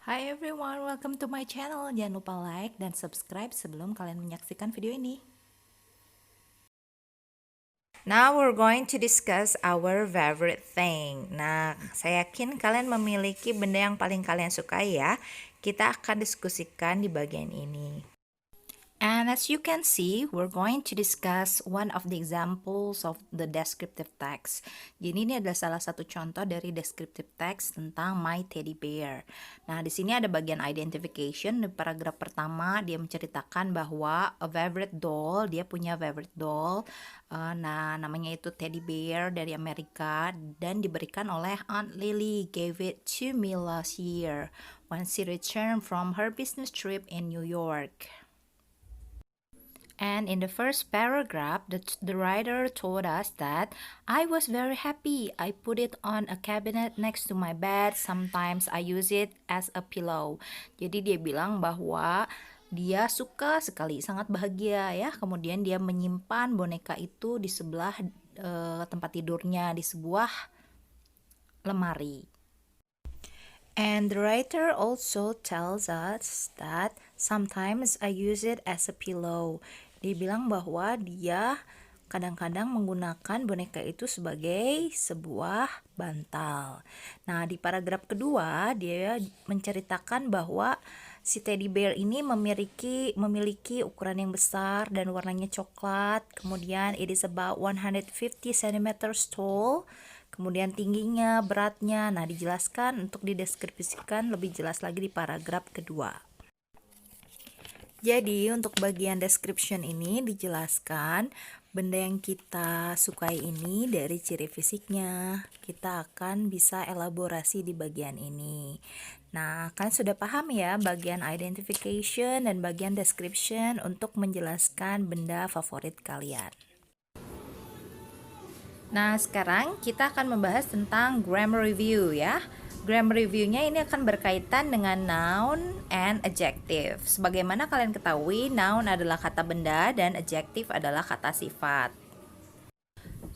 Hi everyone, welcome to my channel. Jangan lupa like dan subscribe sebelum kalian menyaksikan video ini. Now we're going to discuss our favorite thing. Nah, saya yakin kalian memiliki benda yang paling kalian sukai ya. Kita akan diskusikan di bagian ini. And as you can see, we're going to discuss one of the examples of the descriptive text. Jadi ini adalah salah satu contoh dari descriptive text tentang my teddy bear. Nah, di sini ada bagian identification. Di paragraf pertama dia menceritakan bahwa a favorite doll, dia punya favorite doll. Nah, namanya itu teddy bear dari Amerika dan diberikan oleh Aunt Lily, gave it to me last year when she returned from her business trip in New York. And in the first paragraph, the writer told us that I was very happy. I put it on a cabinet next to my bed. Sometimes I use it as a pillow. Jadi dia bilang bahwa dia suka sekali, sangat bahagia ya. Kemudian dia menyimpan boneka itu di sebelah tempat tidurnya, di sebuah lemari. And the writer also tells us that sometimes I use it as a pillow. Dia bilang bahwa dia kadang-kadang menggunakan boneka itu sebagai sebuah bantal. Nah, di paragraf kedua dia menceritakan bahwa si teddy bear ini memiliki ukuran yang besar dan warnanya coklat. Kemudian it is about 150 cm tall. Kemudian tingginya, beratnya. Nah, dijelaskan untuk dideskripsikan lebih jelas lagi di paragraf kedua. Jadi untuk bagian description ini dijelaskan benda yang kita sukai ini dari ciri fisiknya. Kita akan bisa elaborasi di bagian ini. Nah, kalian sudah paham ya bagian identification dan bagian description untuk menjelaskan benda favorit kalian. Nah, sekarang kita akan membahas tentang grammar review ya. Grammar review-nya ini akan berkaitan dengan noun and adjective. Sebagaimana kalian ketahui, noun adalah kata benda dan adjective adalah kata sifat.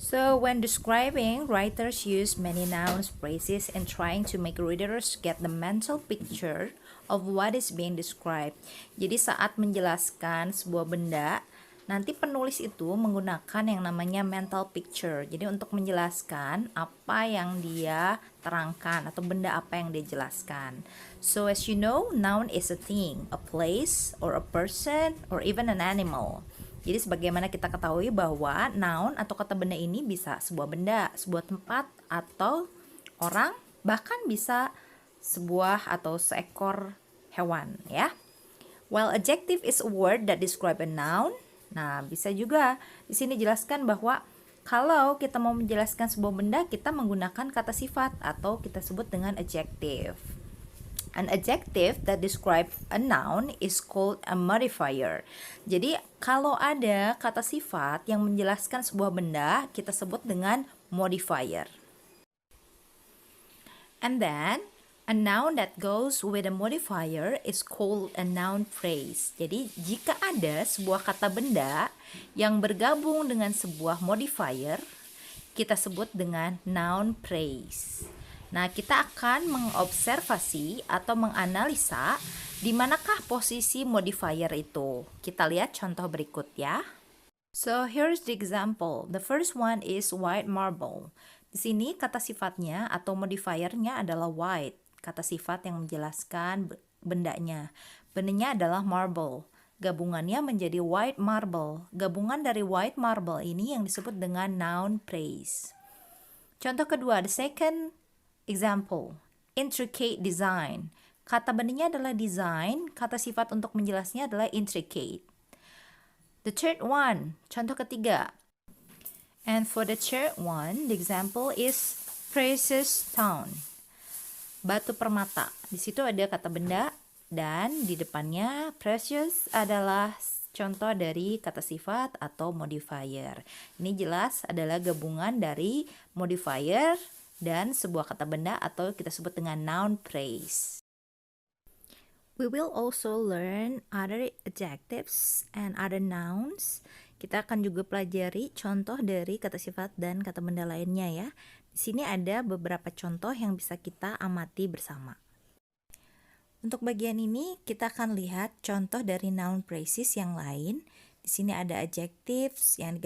So, when describing, writers use many nouns, phrases, and trying to make readers get the mental picture of what is being described. Jadi saat menjelaskan sebuah benda, nanti penulis itu menggunakan yang namanya mental picture. Jadi untuk menjelaskan apa yang dia terangkan atau benda apa yang dia jelaskan. So as you know, noun is a thing, a place, or a person, or even an animal. Jadi sebagaimana kita ketahui bahwa noun atau kata benda ini bisa sebuah benda, sebuah tempat, atau orang, bahkan bisa sebuah atau seekor hewan ya. While adjective is a word that describe a noun. Nah, bisa juga di sini jelaskan bahwa kalau kita mau menjelaskan sebuah benda, kita menggunakan kata sifat atau kita sebut dengan adjective. An adjective that describe a noun is called a modifier. Jadi, kalau ada kata sifat yang menjelaskan sebuah benda, kita sebut dengan modifier. And then, a noun that goes with a modifier is called a noun phrase. Jadi, jika ada sebuah kata benda yang bergabung dengan sebuah modifier, kita sebut dengan noun phrase. Nah, kita akan mengobservasi atau menganalisa di manakah posisi modifier itu. Kita lihat contoh berikut ya. So, here's the example. The first one is white marble. Di sini kata sifatnya atau modifiernya adalah white. Kata sifat yang menjelaskan bendanya. Bendanya adalah marble. Gabungannya menjadi white marble. Gabungan dari white marble ini yang disebut dengan noun phrase. Contoh kedua, the second example, intricate design. Kata bendanya adalah design, kata sifat untuk menjelasnya adalah intricate. The third one, contoh ketiga. And for the third one, the example is precious stone. Batu permata. Di situ ada kata benda dan di depannya precious adalah contoh dari kata sifat atau modifier. Ini jelas adalah gabungan dari modifier dan sebuah kata benda atau kita sebut dengan noun phrase. We will also learn other adjectives and other nouns. Kita akan juga pelajari contoh dari kata sifat dan kata benda lainnya ya. Di sini ada beberapa contoh yang bisa kita amati bersama. Untuk bagian ini kita akan lihat contoh dari noun phrases yang lain. Di sini ada adjectives yang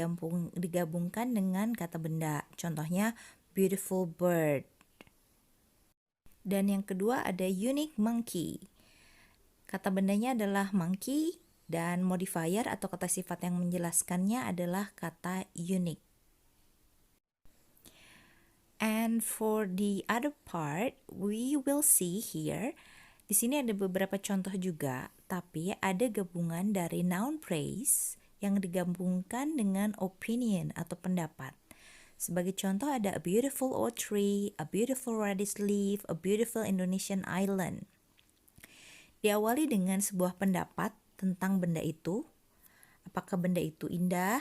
digabungkan dengan kata benda. Contohnya beautiful bird. Dan yang kedua ada unique monkey. Kata bendanya adalah monkey dan modifier atau kata sifat yang menjelaskannya adalah kata unique. And for the other part, we will see here. Di sini ada beberapa contoh juga, tapi ada gabungan dari noun phrase yang digabungkan dengan opinion atau pendapat. Sebagai contoh ada a beautiful old tree, a beautiful reddish leaf, a beautiful Indonesian island. Diawali dengan sebuah pendapat tentang benda itu, apakah benda itu indah,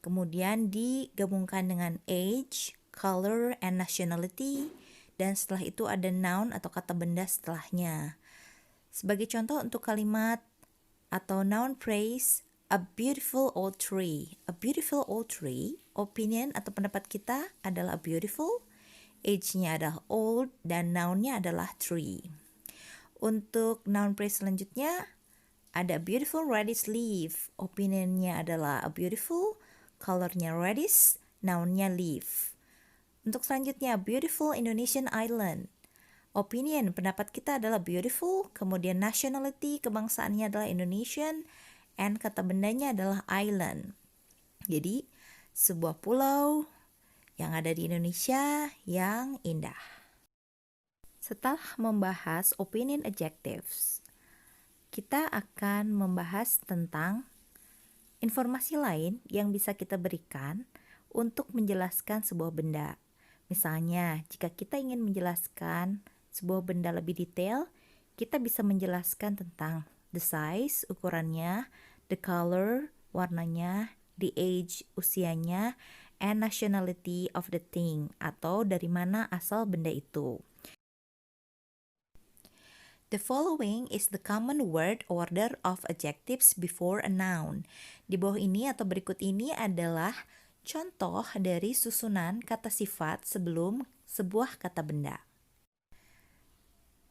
kemudian digabungkan dengan age, color, and nationality, dan setelah itu ada noun atau kata benda setelahnya. Sebagai contoh untuk kalimat atau noun phrase, a beautiful old tree. A beautiful old tree, opinion atau pendapat kita adalah beautiful, age-nya adalah old, dan noun-nya adalah tree. Untuk noun phrase selanjutnya, ada beautiful reddish leaf, opinion-nya adalah a beautiful, color-nya reddish, noun-nya leaf. Untuk selanjutnya, beautiful Indonesian island. Opinion, pendapat kita adalah beautiful, kemudian nationality, kebangsaannya adalah Indonesian, and kata bendanya adalah island. Jadi, sebuah pulau yang ada di Indonesia yang indah. Setelah membahas opinion adjectives, kita akan membahas tentang informasi lain yang bisa kita berikan untuk menjelaskan sebuah benda. Misalnya, jika kita ingin menjelaskan sebuah benda lebih detail, kita bisa menjelaskan tentang the size, ukurannya, the color, warnanya, the age, usianya, and nationality of the thing, atau dari mana asal benda itu. The following is the common word order of adjectives before a noun. Di bawah ini atau berikut ini adalah contoh dari susunan kata sifat sebelum sebuah kata benda.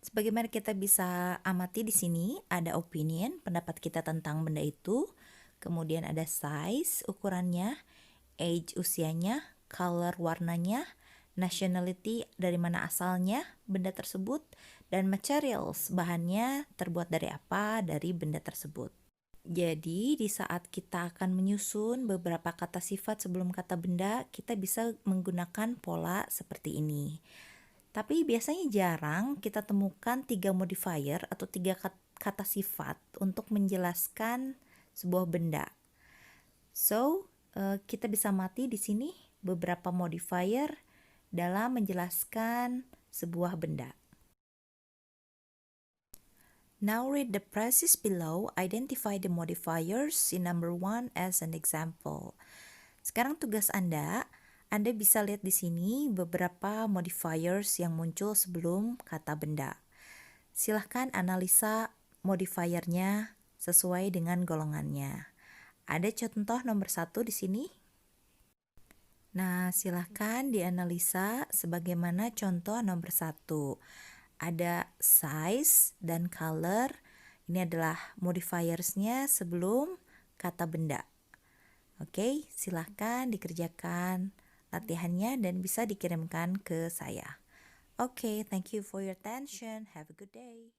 Sebagaimana kita bisa amati di sini, ada opinion, pendapat kita tentang benda itu, kemudian ada size, ukurannya, age, usianya, color, warnanya, nationality, dari mana asalnya benda tersebut, dan materials, bahannya terbuat dari apa, dari benda tersebut. Jadi, di saat kita akan menyusun beberapa kata sifat sebelum kata benda, kita bisa menggunakan pola seperti ini. Tapi biasanya jarang kita temukan 3 modifier atau 3 kata sifat untuk menjelaskan sebuah benda. So, kita bisa amati di sini beberapa modifier dalam menjelaskan sebuah benda. Now read the phrases below, identify the modifiers in number 1 as an example. Sekarang tugas Anda bisa lihat di sini beberapa modifiers yang muncul sebelum kata benda. Silahkan analisa modifiernya sesuai dengan golongannya. Ada contoh nomor 1 di sini. Nah, silahkan dianalisa sebagaimana contoh nomor 1. Ada size dan color. Ini adalah modifiersnya sebelum kata benda. Oke, silahkan dikerjakan latihannya dan bisa dikirimkan ke saya. Oke, thank you for your attention. Have a good day.